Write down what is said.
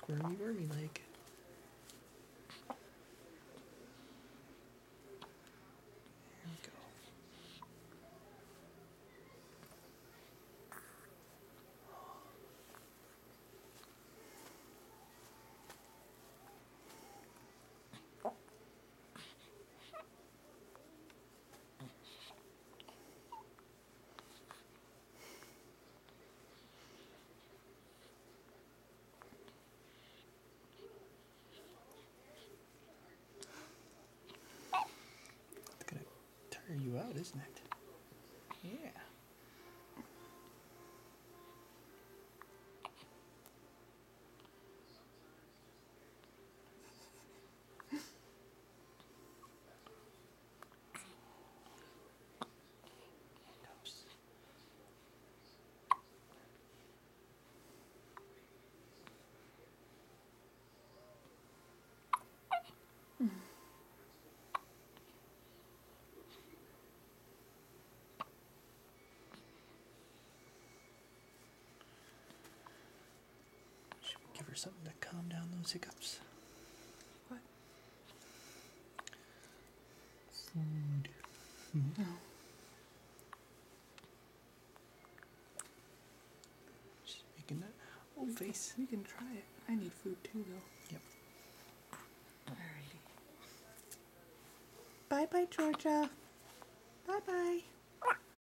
Wormy leg. There we go. It's gonna tire you out, isn't it? Yeah. Cups. Should we give her something to calm down those hiccups? What? Food. No. She's making that old face. You can try it. I need food too, though. Yep. Alrighty. Bye-bye, Georgia. Bye-bye.